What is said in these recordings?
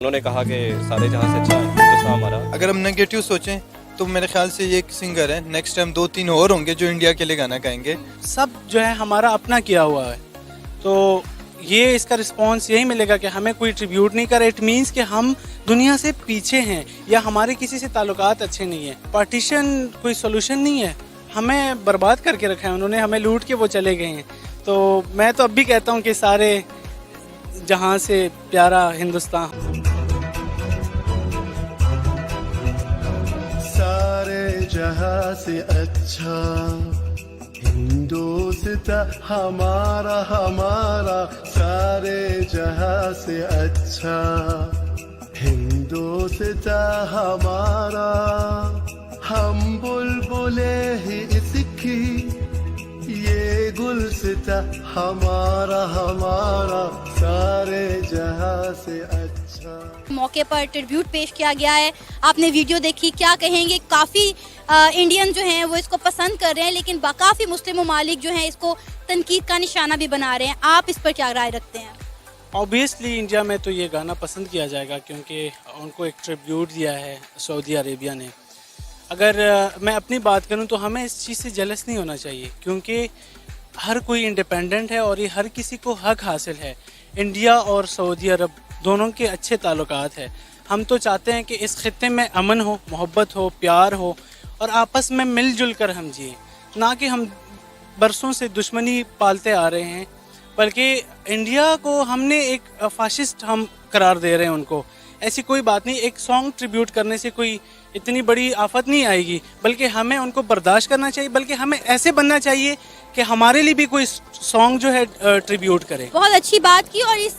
उन्होंने कहा कि सारे जहां से अच्छा हिंदुस्तान हमारा। अगर हम नेगेटिव सोचें तो मेरे ख्याल से ये एक सिंगर है, नेक्स्ट टाइम 2-3 और होंगे जो इंडिया के लिए गाना गाएंगे। सब जो है हमारा अपना किया हुआ है, तो ये इसका रिस्पांस यही मिलेगा कि हमें कोई ट्रिब्यूट नहीं करे। इट मीन्स कि हम दुनिया से पीछे हैं या हमारे किसी से ताल्लुकात अच्छे नहीं है। पार्टीशन कोई सोल्यूशन नहीं है, हमें बर्बाद करके रखा है उन्होंने, हमें लूट के वो चले गए हैं। तो मैं तो अब भी कहता हूँ कि सारे जहाँ से प्यारा हिंदुस्तान। सारे जहां से अच्छा हिंदुस्तान हमारा हमारा, सारे जहां से अच्छा हिंदुस्तान हमारा। हम बुलबुले ही इसकी, ये गुलसिता हमारा हमारा, सारे जहां से अच्छा। मौके पर ट्रिब्यूट पेश किया गया है, आपने वीडियो देखी, क्या कहेंगे? काफ़ी इंडियन जो हैं वो इसको पसंद कर रहे हैं, लेकिन काफ़ी मुस्लिम ममालिक जो हैं इसको तनकीद का निशाना भी बना रहे हैं। आप इस पर क्या राय रखते हैं? ऑब्वियसली इंडिया में तो ये गाना पसंद किया जाएगा क्योंकि उनको एक ट्रिब्यूट दिया है सऊदी अरेबिया ने। अगर मैं अपनी बात करूं तो हमें इस चीज़ से जेलस नहीं होना चाहिए, क्योंकि हर कोई इंडिपेंडेंट है और ये हर किसी को हक हासिल है। इंडिया और सऊदी अरब दोनों के अच्छे ताल्लुकात है। हम तो चाहते हैं कि इस खित्ते में अमन हो, मोहब्बत हो, प्यार हो और आपस में मिलजुल कर हम जिए, ना कि हम बरसों से दुश्मनी पालते आ रहे हैं। बल्कि इंडिया को हमने एक फाशिस्ट हम करार दे रहे हैं उनको। ऐसी कोई बात नहीं, एक सॉन्ग ट्रिब्यूट करने से कोई इतनी बड़ी आफत नहीं आएगी, बल्कि हमें उनको बर्दाश्त करना चाहिए। बल्कि हमें ऐसे बनना चाहिए कि हमारे लिए भी कोई सॉन्ग जो है ट्रिब्यूट करे। बहुत अच्छी बात की, और इस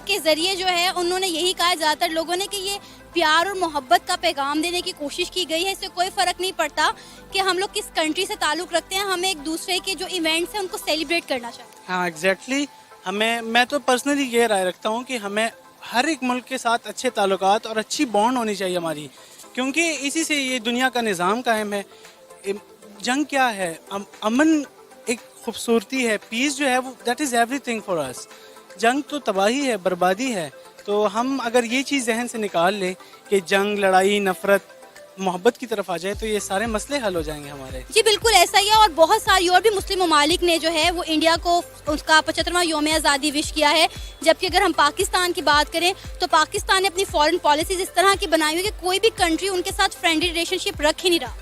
के ज़रिए जो है उन्होंने यही कहा ज़्यादातर लोगों ने कि ये प्यार और मोहब्बत का पैगाम देने की कोशिश की गई है। इससे कोई फ़र्क नहीं पड़ता कि हम लोग किस कंट्री से ताल्लुक़ रखते हैं, हमें एक दूसरे के जो इवेंट्स हैं उनको सेलिब्रेट करना चाहिए। हाँ एग्जैक्टली, मैं तो पर्सनली ये राय रखता हूँ कि हमें हर एक मुल्क के साथ अच्छे ताल्लुकात और अच्छी बॉन्ड होनी चाहिए हमारी, क्योंकि इसी से ये दुनिया का निज़ाम कायम है। जंग क्या है? अमन एक खूबसूरती है, पीस जो है वो that is everything for us. जंग तो तबाही है, बर्बादी है। तो हम अगर ये चीज़ जहन से निकाल लें कि जंग, लड़ाई, नफ़रत, मोहब्बत की तरफ आ जाए तो ये सारे मसले हल हो जाएंगे हमारे। जी बिल्कुल ऐसा ही है, और बहुत सारी और भी मुस्लिम ममालिक ने जो है वो इंडिया को उसका 75वां यौम आज़ादी विश किया है। जबकि अगर हम पाकिस्तान की बात करें तो पाकिस्तान ने अपनी फॉरेन पॉलिसीज इस तरह की बनाई हुई है कि कोई भी कंट्री उनके साथ फ्रेंडली रिलेशनशिप रख ही नहीं रहा।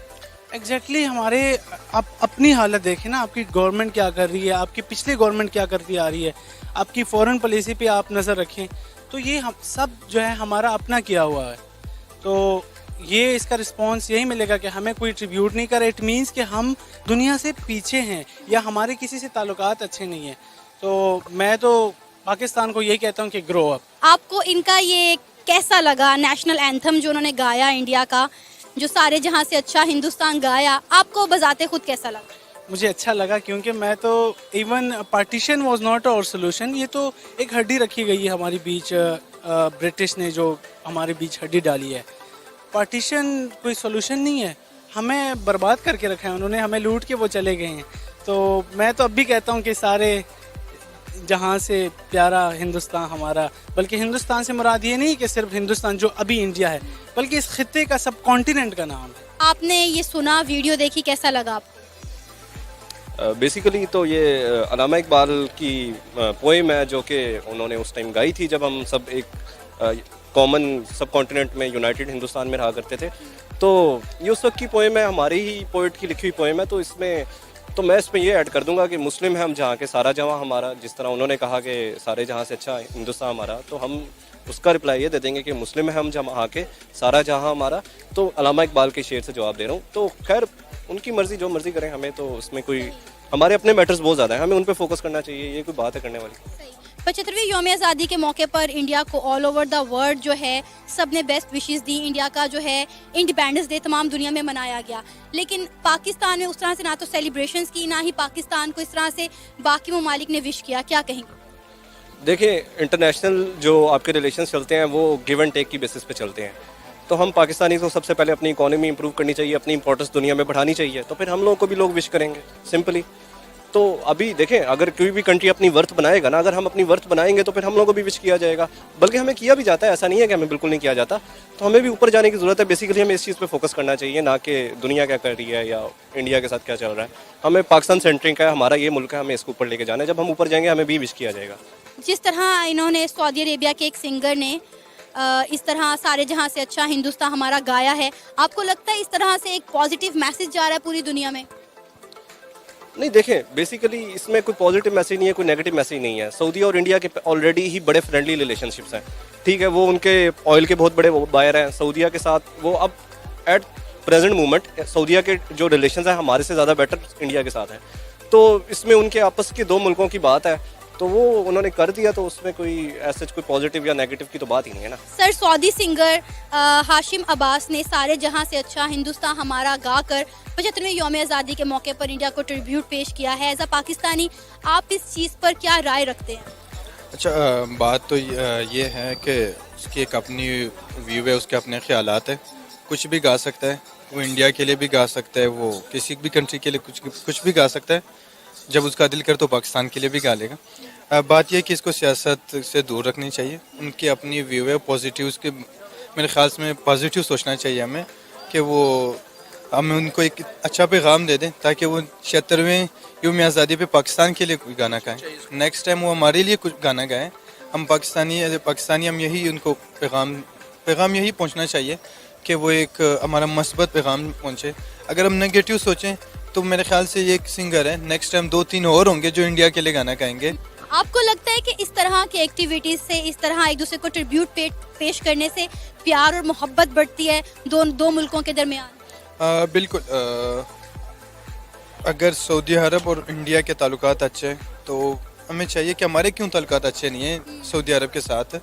एग्जैक्टली हमारे आप अपनी हालत देखें ना, आपकी गवर्नमेंट क्या कर रही है, आपकी पिछली गवर्नमेंट क्या करती आ रही है, आपकी फॉरेन पॉलिसी पे आप नज़र रखें। तो ये हम सब जो है हमारा अपना किया हुआ है, तो ये इसका रिस्पांस यही मिलेगा कि हमें कोई ट्रिब्यूट नहीं करे। इट मीन्स कि हम दुनिया से पीछे हैं या हमारे किसी से ताल्लुकात अच्छे नहीं हैं। तो मैं तो पाकिस्तान को यही कहता हूँ कि ग्रो अप। आपको इनका ये कैसा लगा नेशनल एंथम जो उन्होंने गाया इंडिया का, जो सारे जहां से अच्छा हिंदुस्तान गाया, आपको बजाते खुद कैसा लगा? मुझे अच्छा लगा, क्योंकि मैं तो even partition was not our solution. ये तो एक हड्डी रखी गई है हमारे बीच, ब्रिटिश ने जो हमारे बीच हड्डी डाली है। पार्टीशन कोई सोल्यूशन नहीं है, हमें बर्बाद करके रखा है उन्होंने, हमें लूट के वो चले गए हैं। तो मैं तो अब भी कहता हूँ कि सारे जहाँ से प्यारा हिंदुस्तान हमारा। बल्कि हिंदुस्तान से मुराद ये नहीं कि सिर्फ हिंदुस्तान जो अभी इंडिया है, बल्कि इस खित्ते का सब कॉन्टिनेंट का नाम है। आपने ये सुना, वीडियो देखी, कैसा लगा आपको? बेसिकली तो ये अलामा इकबाल की पोएम है जो कि उन्होंने उस टाइम गाई थी जब हम सब एक कॉमन सब कॉन्टिनेंट में यूनाइटेड हिंदुस्तान में रहा करते थे। तो ये उस वक्त की पोएम है, हमारी ही पोइट की लिखी हुई पोएम है। तो इसमें तो मैं इसमें ये ऐड कर दूंगा कि मुस्लिम है हम जहाँ के, सारा जहाँ हमारा। जिस तरह उन्होंने कहा कि सारे जहाँ से अच्छा हिंदुस्तान हमारा, तो हम उसका रिप्लाई ये दे देंगे कि मुस्लिम है हम जहाँ के, सारा जहाँ हमारा। तो अलामा इकबाल के शेर से जवाब दे रहा हूँ। तो खैर उनकी मर्जी, जो मर्जी करें, हमें तो उसमें कोई, हमारे अपने मैटर्स बहुत ज़्यादा हैं, हमें उन पर फोकस करना चाहिए। ये कोई बात है करने वाली? 75वें यौम आज़ादी के मौके पर इंडिया को ऑल ओवर द वर्ल्ड जो है सब ने बेस्ट विशेस दी। इंडिया का जो है इंडिपेंडेंस डे तमाम दुनिया में मनाया गया, लेकिन पाकिस्तान में उस तरह से ना तो सेलिब्रेशंस की, ना ही पाकिस्तान को इस तरह से बाकी ममालिक ने विश किया। क्या कहेंगे? देखिए, इंटरनेशनल जो आपके रिलेशन चलते हैं वो गिव एंड टेक की बेसिस पे चलते हैं। तो हम पाकिस्तानी को सबसे पहले अपनी इकोनॉमी इंप्रूव करनी चाहिए, अपनी इंपॉर्टेंस दुनिया में बढ़ानी चाहिए, तो फिर हम लोगों को भी लोग विश करेंगे, सिंपली। तो अभी देखें, अगर कोई भी कंट्री अपनी वर्थ बनाएगा ना, अगर हम अपनी वर्थ बनाएंगे तो फिर हम लोगों को भी विश किया जाएगा, बल्कि हमें किया भी जाता है, ऐसा नहीं है कि हमें बिल्कुल नहीं किया जाता। तो हमें भी ऊपर जाने की ज़रूरत है। बेसिकली हमें इस चीज़ पे फोकस करना चाहिए, ना कि दुनिया क्या कर रही है या इंडिया के साथ क्या चल रहा है। हमें पाकिस्तान सेंट्रिक है, हमारा ये मुल्क है, हमें इसको ऊपर लेके जाना है। जब हम ऊपर जाएंगे हमें भी विश किया जाएगा। जिस तरह इन्होंने सऊदी अरेबिया के एक सिंगर ने इस तरह सारे जहां से अच्छा हिंदुस्तान हमारा गाया है, आपको लगता है इस तरह से एक पॉजिटिव मैसेज जा रहा है पूरी दुनिया में? नहीं, देखें, बेसिकली इसमें कोई पॉजिटिव मैसेज नहीं है, कोई नेगेटिव मैसेज नहीं है। सऊदी और इंडिया के ऑलरेडी ही बड़े फ्रेंडली रिलेशनशिप्स हैं, ठीक है। वो उनके ऑयल के बहुत बड़े बायर हैं सऊदीया के साथ। वो अब एट प्रेजेंट मोमेंट सऊदीया के जो रिलेशंस हैं हमारे से ज़्यादा बेटर इंडिया के साथ हैं। तो इसमें उनके आपस के दो मुल्कों की बात है, तो वो उन्होंने कर दिया, तो उसमें कोई ऐसा कोई पॉजिटिव या नेगेटिव की तो बात ही नहीं है ना। Sir, Saudi singer Hashim Abbas ने सारे जहां से अच्छा हिंदुस्तान हमारा गाकर 75वें यौम आज़ादी के मौके पर इंडिया को ट्रिब्यूट पेश किया है। एज अ पाकिस्तानी आप इस चीज़ पर क्या राय रखते हैं? अच्छा, बात तो ये है कि उसकी एक अपनी व्यू है, उसके अपने ख्यालात है। कुछ भी गा सकता है, वो इंडिया के लिए भी गा सकता है, वो किसी भी कंट्री के लिए कुछ भी गा सकता है। जब उसका दिल करे तो पाकिस्तान के लिए भी गा लेगा। बात यह है कि इसको सियासत से दूर रखनी चाहिए। उनकी अपनी व्यू है, पॉजिटिव, उसके मेरे ख्याल से पॉजिटिव सोचना चाहिए हमें कि वो हमें उनको एक अच्छा पैगाम दे दें ताकि वो 76वें यौम आज़ादी पे पाकिस्तान के लिए कोई गाना गाएं। नेक्स्ट टाइम वो हमारे लिए कुछ गाना गाएं। हम पाकिस्तानी हम यही उनको पैगाम यही पहुंचना चाहिए कि वो एक हमारा मस्बत पैगाम पहुंचे। अगर हम नेगेटिव सोचें तो मेरे ख्याल से ये एक सिंगर है, नेक्स्ट टाइम 2-3 और होंगे जो इंडिया के लिए गाना गाएंगे। आपको लगता है कि इस तरह की एक्टिविटीज से, इस तरह एक दूसरे को ट्रिब्यूट पेश करने से प्यार और मोहब्बत बढ़ती है दो मुल्कों के दरमियान? बिल्कुल। अगर सऊदी अरब और इंडिया के ताल्लुकात अच्छे हैं तो हमें चाहिए कि हमारे क्यों ताल्लुकात अच्छे नहीं हैं सऊदी अरब के साथ।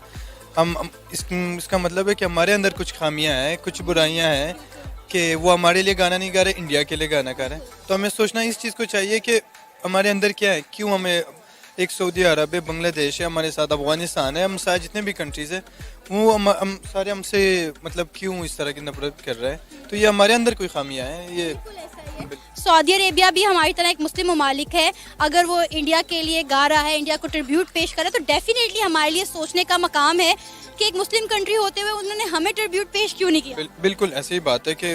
इसका मतलब है कि हमारे अंदर कुछ खामियां हैं, कुछ बुराइयां हैं कि वो हमारे लिए गाना नहीं गा रहे, इंडिया के लिए गाना गा रहे हैं। तो हमें सोचना इस चीज़ को चाहिए कि हमारे अंदर क्या है, क्यों हमें एक सऊदी अरब है, बांग्लादेश है, हमारे साथ अफगानिस्तान है, हम सारे जितने भी कंट्रीज़ हैं वो हम सारे हमसे मतलब क्यों इस तरह की नफरत कर रहे हैं। तो ये हमारे अंदर कोई खामियां हैं। ये सऊदी अरेबिया भी हमारी तरह एक मुस्लिम ममालिक है, अगर वो इंडिया के लिए गा रहा है, इंडिया को ट्रिब्यूट पेश कर रहा है, तो डेफिनेटली हमारे लिए सोचने का मकाम है कि एक मुस्लिम कंट्री होते हुए उन्होंने हमें ट्रिब्यूट पेश क्यों नहीं किया। बिल्कुल ऐसी ही बात है कि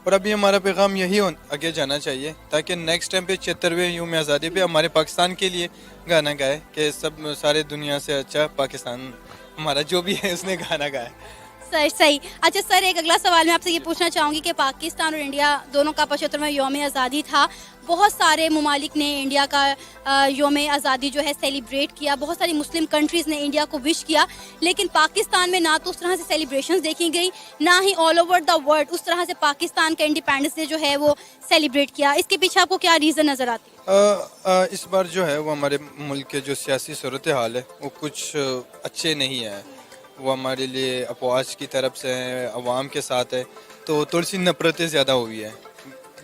और अभी हमारा पैगाम यही आगे जाना चाहिए ताकि नेक्स्ट टाइम पे 76वें यौम आज़ादी पे हमारे पाकिस्तान के लिए गाना गाए कि सब सारे दुनिया से अच्छा पाकिस्तान हमारा जो भी है उसने गाना गाया। सर, सही। अच्छा सर, एक अगला सवाल मैं आपसे ये पूछना चाहूँगी कि पाकिस्तान और इंडिया दोनों का 75वां यौम आज़ादी था। बहुत सारे ममालिक ने इंडिया का यौम आज़ादी जो है सेलिब्रेट किया, बहुत सारी मुस्लिम कंट्रीज़ ने इंडिया को विश किया, लेकिन पाकिस्तान में ना तो उस तरह से सेलिब्रेशंस देखी गई, ना ही ऑल ओवर द वर्ल्ड उस तरह से पाकिस्तान का इंडिपेंडेंस डे जो है वो सेलिब्रेट किया। इसके पीछे आपको क्या रीज़न नज़र आती है? इस बार जो है वो हमारे मुल्क के जो सियासी सूरत हाल है वो कुछ अच्छे नहीं है। वो हमारे लिए अफवाज की तरफ से है, अवाम के साथ है, तो थोड़ी सी नफरतें ज़्यादा हुई है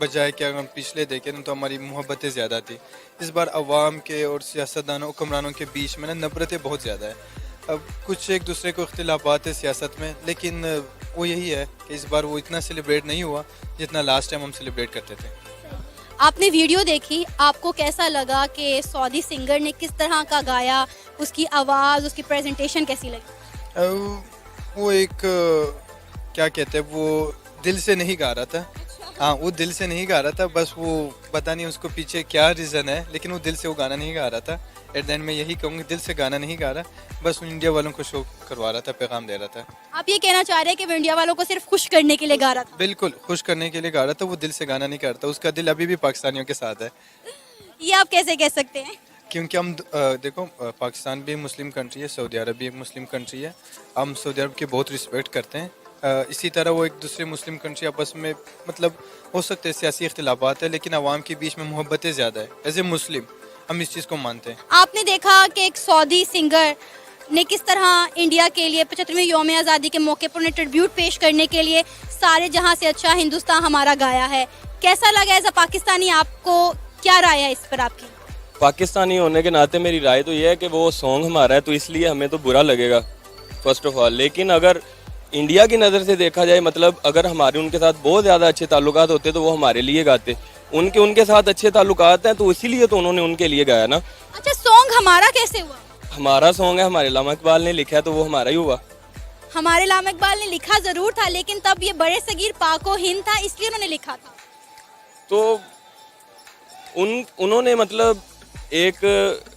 बजाय कि अगर हम पिछले देखें तो हमारी मोहब्बतें ज़्यादा थी। इस बार अवाम के और सियासतदानों हुक्मरानों के बीच में ना नफरतें बहुत ज़्यादा है। अब कुछ एक दूसरे को इख्तिलाफात है सियासत में, लेकिन वो यही है कि इस बार वो इतना सेलिब्रेट नहीं हुआ जितना लास्ट टाइम हम सेलिब्रेट करते थे। आपने वीडियो देखी, आपको कैसा लगा कि सऊदी सिंगर ने किस तरह का गाया, उसकी आवाज़, उसकी प्रेजेंटेशन कैसी लगी? वो एक क्या कहते हैं, वो दिल से नहीं गा रहा था। हाँ, वो दिल से नहीं गा रहा था, बस वो पता नहीं उसको पीछे क्या रीज़न है, लेकिन वो दिल से वो गाना नहीं गा रहा था। एट द एंड में यही कहूँगी, दिल से गाना नहीं गा रहा, बस वो इंडिया वालों को शो करवा रहा था, पैगाम दे रहा था। आप ये कहना चाह रहे हैं कि वो इंडिया वालों को सिर्फ खुश करने के लिए गा रहा था? बिल्कुल खुश करने के लिए गा रहा था, वो दिल से गाना नहीं करता। उसका दिल अभी भी पाकिस्तानियों के साथ है। ये आप कैसे कह सकते हैं? क्योंकि हम देखो, पाकिस्तान भी मुस्लिम कंट्री है, सऊदी अरब भी एक मुस्लिम कंट्री है। हम सऊदी अरब की बहुत रिस्पेक्ट करते हैं। इसी तरह वो एक दूसरे मुस्लिम कंट्री आपस में मतलब हो सकते हैं सियासी इख्तिलाफात है, लेकिन अवाम के बीच में मोहब्बतें ज़्यादा है। एज ए मुस्लिम हम इस चीज़ को मानते हैं। आपने देखा कि एक सऊदी सिंगर ने किस तरह इंडिया के लिए 75वें यौम आज़ादी के मौके पर उन्हें ट्रिब्यूट पेश करने के लिए सारे जहां से अच्छा हिंदुस्तान हमारा गाया है। कैसा लगा एज अ पाकिस्तानी, आपको क्या राय है इस पर आपकी? पाकिस्तानी होने के नाते मेरी राय तो ये है कि वो सॉन्ग हमारा है, तो इसलिए हमें तो बुरा लगेगा फर्स्ट ऑफ ऑल। लेकिन अगर इंडिया की नज़र से देखा जाए, मतलब अगर हमारे उनके साथ बहुत ज़्यादा अच्छे ताल्लुकात होते तो वो हमारे लिए गाते। उनके उनके साथ अच्छे ताल्लुकात हैं, तो इसीलिए तो उन्होंने उनके लिए गाया ना। अच्छा, सॉन्ग हमारा कैसे हुआ? हमारा सॉन्ग है, हमारे अल्लामा इकबाल ने लिखा है, तो वो हमारा ही हुआ। हमारे अल्लामा इकबाल ने लिखा जरूर था, लेकिन तब ये बड़े सगीर पाको हिंद था, इसलिए उन्होंने लिखा था। तो उन्होंने मतलब एक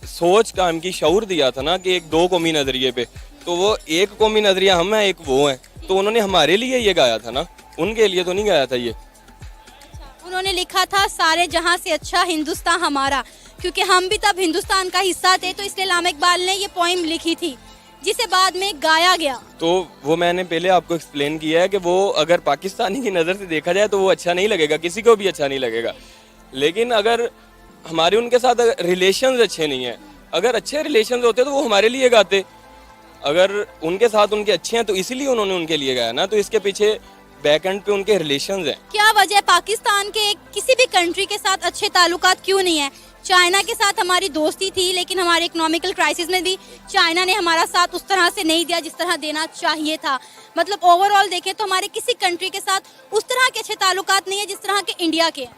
सोच काम की, शऊर दिया था ना कि एक दो कौमी नजरिए पे, तो वो एक कौमी नजरिया हम हैं, एक वो हैं, तो उन्होंने हमारे लिए ये गाया था ना, उनके लिए तो नहीं गाया था ये। उन्होंने लिखा था सारे जहां से अच्छा हिंदुस्तान हमारा, क्योंकि हम भी तब हिंदुस्तान का हिस्सा थे, तो इसलिए अल्लामा इकबाल ने ये पोइम लिखी थी, जिसे बाद में गाया गया। तो वो मैंने पहले आपको एक्सप्लेन किया है कि वो अगर पाकिस्तानी की नज़र से देखा जाए तो वो अच्छा नहीं लगेगा, किसी को भी अच्छा नहीं लगेगा। लेकिन अगर हमारे उनके साथ रिलेशंस अच्छे नहीं हैं, अगर अच्छे रिलेशंस होते तो वो हमारे लिए गाते, अगर उनके साथ उनके अच्छे हैं तो इसीलिए उन्होंने उनके लिए गाया ना, तो इसके पीछे बैक एंड पे उनके रिलेशंस हैं। क्या वजह पाकिस्तान के किसी भी कंट्री के साथ अच्छे ताल्लुकात क्यों नहीं है? चाइना के साथ हमारी दोस्ती थी, लेकिन हमारे इकोनॉमिकल क्राइसिस में भी चाइना ने हमारा साथ उस तरह से नहीं दिया जिस तरह देना चाहिए था। मतलब ओवरऑल देखें तो हमारे किसी कंट्री के साथ उस तरह के अच्छे ताल्लुकात नहीं है जिस तरह के इंडिया के हैं।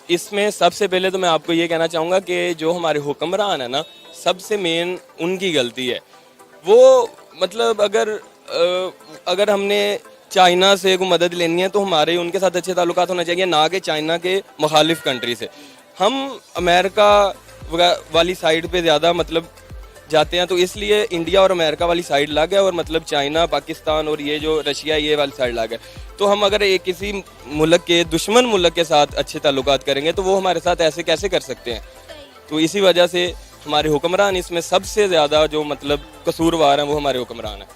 इसमें सबसे पहले तो मैं आपको ये कहना चाहूँगा कि जो हमारे हुक्मरान है ना, सबसे मेन उनकी गलती है। वो मतलब अगर हमने चाइना से कोई मदद लेनी है तो हमारे उनके साथ अच्छे ताल्लुकात होना चाहिए, ना कि चाइना के मुखालिफ कंट्री से। हम अमेरिका वाली साइड पे ज़्यादा मतलब जाते हैं, तो इसलिए इंडिया और अमेरिका वाली साइड लग है, और मतलब चाइना, पाकिस्तान और ये जो रशिया, ये वाली साइड लग है। तो हम अगर एक किसी मुल्क के दुश्मन मुल्क के साथ अच्छे ताल्लुकात करेंगे तो वो हमारे साथ ऐसे कैसे कर सकते हैं। तो इसी वजह से हमारे हुक्मरान इसमें सबसे ज़्यादा जो मतलब कसूरवार हैं वो हमारे हुक्मरान हैं।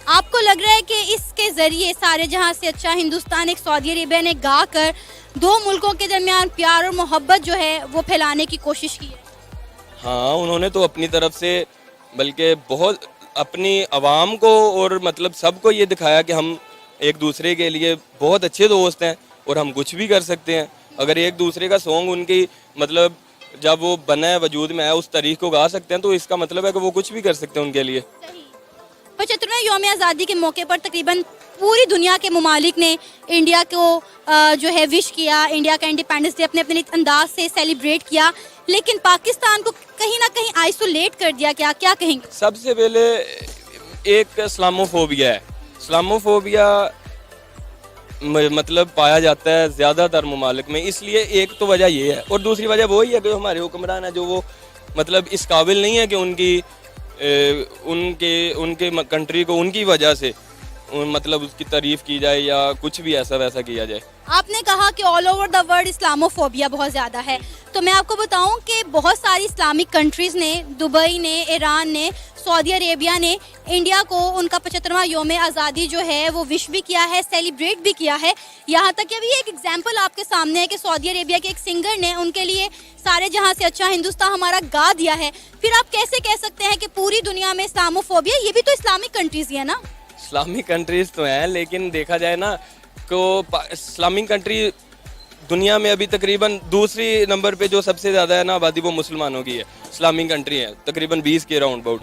आपको लग रहा है कि इसके जरिए सारे जहां से अच्छा हिंदुस्तान एक सऊदी अरेबिया ने गा कर दो मुल्कों के दरमियान प्यार और मोहब्बत जो है वो फैलाने की कोशिश की है? हाँ, उन्होंने तो अपनी तरफ से बल्कि बहुत अपनी आवाम को और मतलब सबको ये दिखाया कि हम एक दूसरे के लिए बहुत अच्छे दोस्त हैं और हम कुछ भी कर सकते हैं। अगर एक दूसरे का सॉन्ग उनकी मतलब जब वो बना है, वजूद में आया, उस तारीख को गा सकते हैं, तो इसका मतलब है कि वो कुछ भी कर सकते हैं उनके लिए। 75वें यौम आज़ादी के मौके पर तकरीबन पूरी दुनिया के मुमालिक ने इंडिया को जो है विश किया, इंडिया का इंडिपेंडेंस डे अपने अपने अंदाज से सेलिब्रेट किया, लेकिन पाकिस्तान को कहीं ना कहीं आइसोलेट कर दिया। क्या कहेंगे? सबसे पहले एक इस्लामोफोबिया है। इस्लामोफोबिया मतलब पाया जाता है ज़्यादातर ममालिक में, इसलिए एक तो वजह ये है, और दूसरी वजह वही है कि हमारे हुक्मरान है जो वो मतलब इस काबिल नहीं है कि उनके कंट्री को उनकी वजह से मतलब उसकी तारीफ की जाए या कुछ भी ऐसा वैसा किया जाए। आपने कहा कि all over the world Islamophobia बहुत ज़्यादा है, तो मैं आपको बताऊं कि बहुत सारी इस्लामिक कंट्रीज़ ने, दुबई ने, ईरान ने, सऊदी अरेबिया ने इंडिया को उनका 75वां यौम आज़ादी जो है वो विश भी किया है, सेलिब्रेट भी किया है। यहाँ तक कि अभी एक एग्जाम्पल आपके सामने है कि सऊदी अरेबिया के एक सिंगर ने उनके लिए सारे जहाँ से अच्छा हिंदुस्तान हमारा गा दिया है। फिर आप कैसे कह सकते हैं कि पूरी दुनिया में इस्लामोफोबिया? ये भी तो इस्लामिक कंट्रीज़ ही है ना। इस्लामिक कंट्रीज तो हैं, लेकिन देखा जाए ना तो इस्लामिक कंट्री दुनिया में अभी तकरीबन दूसरी नंबर पे जो सबसे ज़्यादा है ना आबादी, वो मुसलमानों की है। इस्लामिक कंट्री है तकरीबन 20 के राउंड अबाउट,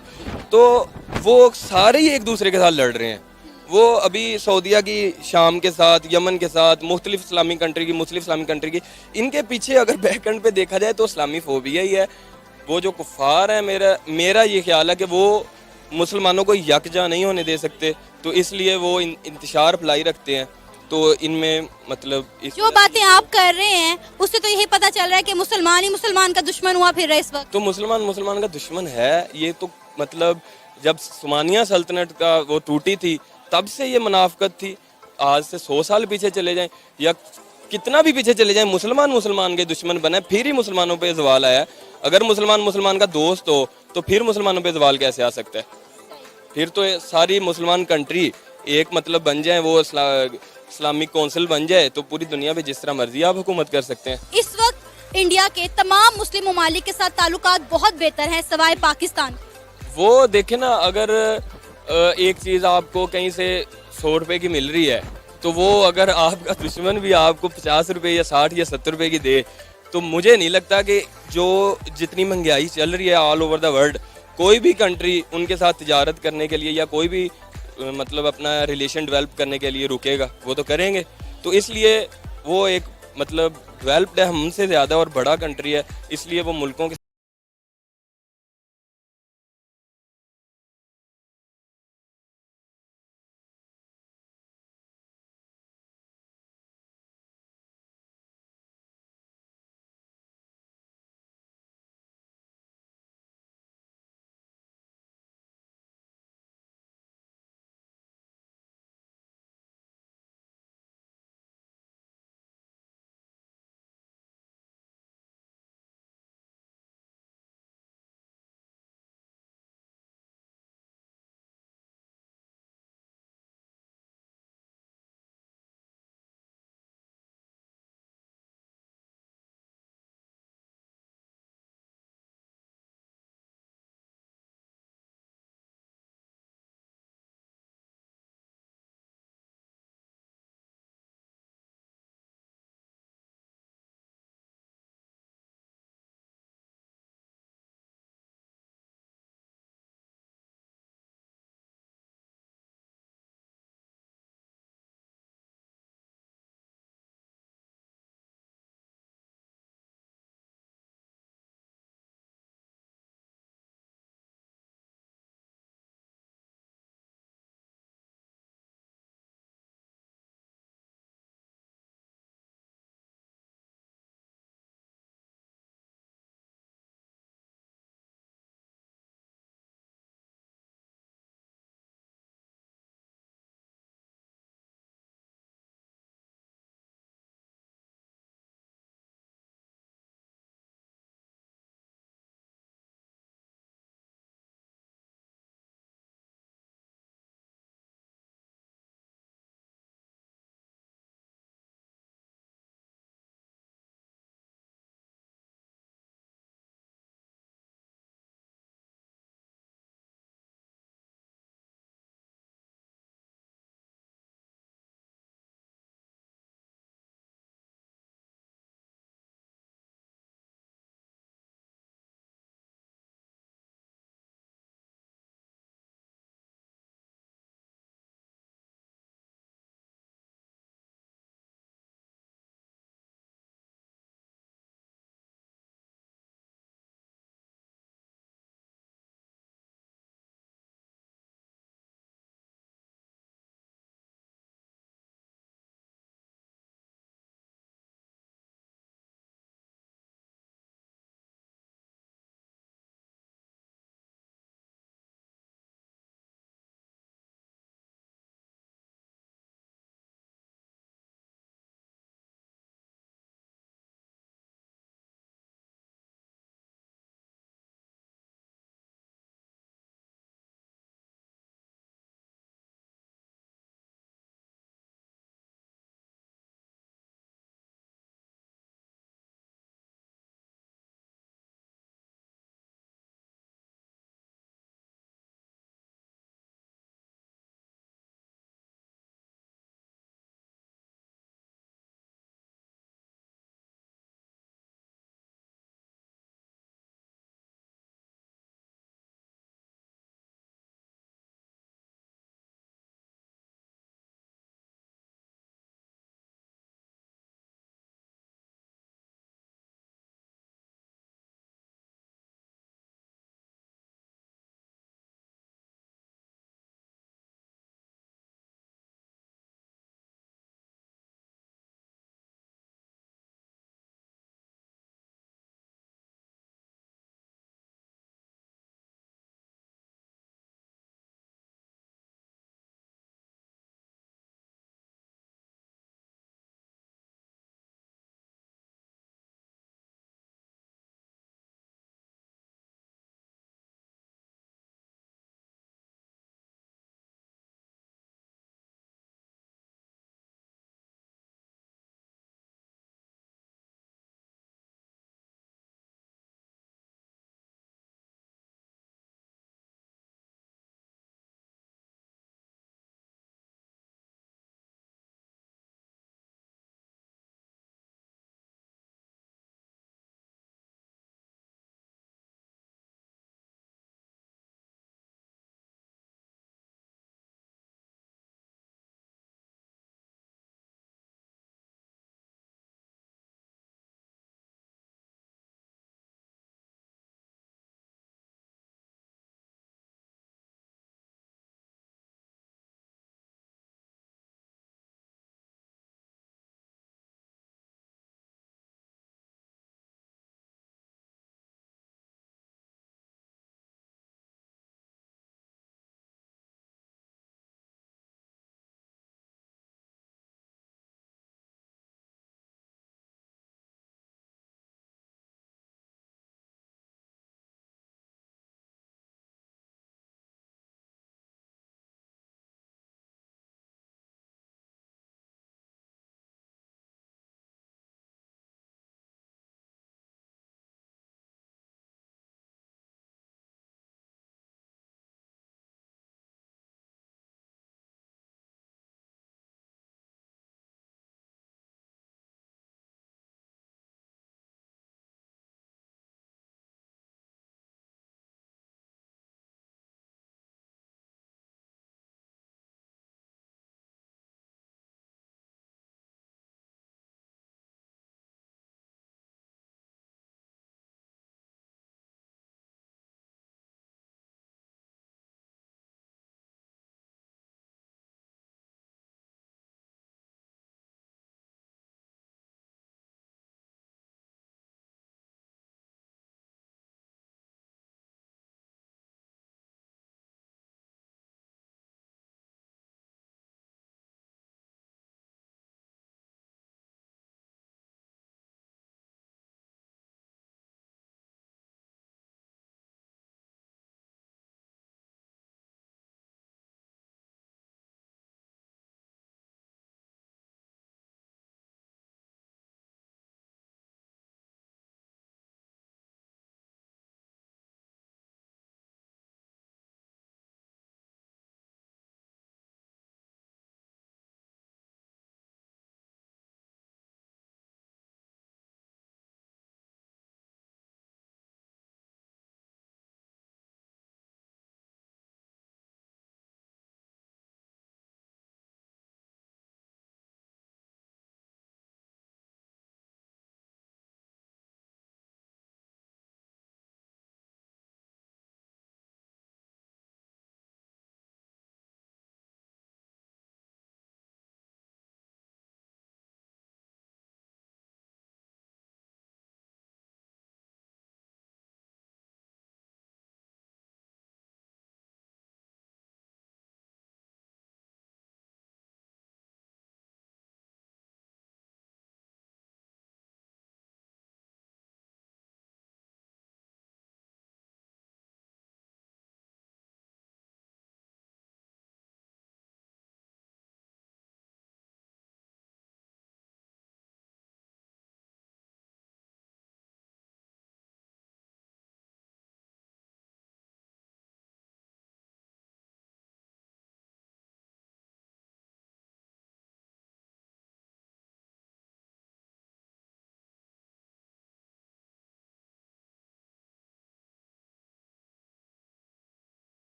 तो वो सारे ही एक दूसरे के साथ लड़ रहे हैं। वो अभी सऊदीया की शाम के साथ, यमन के साथ, मुख्तलिफ इस्लामिक कंट्री की, मुस्लिम इस्लामिक कंट्री की, इनके पीछे अगर बैकएंड पे देखा जाए तो इस्लामी फोबिया ही है। वो जो कुफार है, मेरा ये ख्याल है कि वो मुसलमानों को यकजा नहीं होने दे सकते, तो इसलिए वो इंतशार फैलाई रखते हैं। तो इनमें मतलब जो बातें आप कर रहे हैं उससे तो यही पता चल रहा है कि मुसलमान ही मुसलमान का दुश्मन हुआ फिर इस वक्त। तो मुसलमान का दुश्मन है, ये तो मतलब जब उस्मानिया सल्तनत का वो टूटी थी तब से ये मुनाफकत थी। आज से 100 साल पीछे चले जाएं या कितना भी पीछे चले जाएं, मुसलमान के दुश्मन बने, फिर ही मुसलमानों पे ज़वाल आया। अगर मुसलमान का दोस्त हो तो फिर मुसलमानों पे ज़वाल कैसे आ सकता है? फिर तो सारी मुसलमान कंट्री एक मतलब बन जाए, वो इस्लामिक कौंसिल बन जाए, तो पूरी दुनिया पे जिस तरह मर्जी आप हुकूमत कर सकते हैं। इस वक्त इंडिया के तमाम मुस्लिम ममालिक के साथ ताल्लुकात बहुत बेहतर हैं सिवाय पाकिस्तान। वो देखे ना, अगर एक चीज़ आपको कहीं से 100 रुपए की मिल रही है, तो वो अगर आपका दुश्मन भी आपको 50 रुपए या 60 या 70 रुपए की दे, तो मुझे नहीं लगता कि जो जितनी महंगाई चल रही है ऑल ओवर द वर्ल्ड, कोई भी कंट्री उनके साथ तिजारत करने के लिए या कोई भी मतलब अपना रिलेशन डेवलप करने के लिए रुकेगा। वो तो करेंगे, तो इसलिए वो एक मतलब डेवलप्ड है हमसे ज़्यादा और बड़ा कंट्री है, इसलिए वो मुल्कों के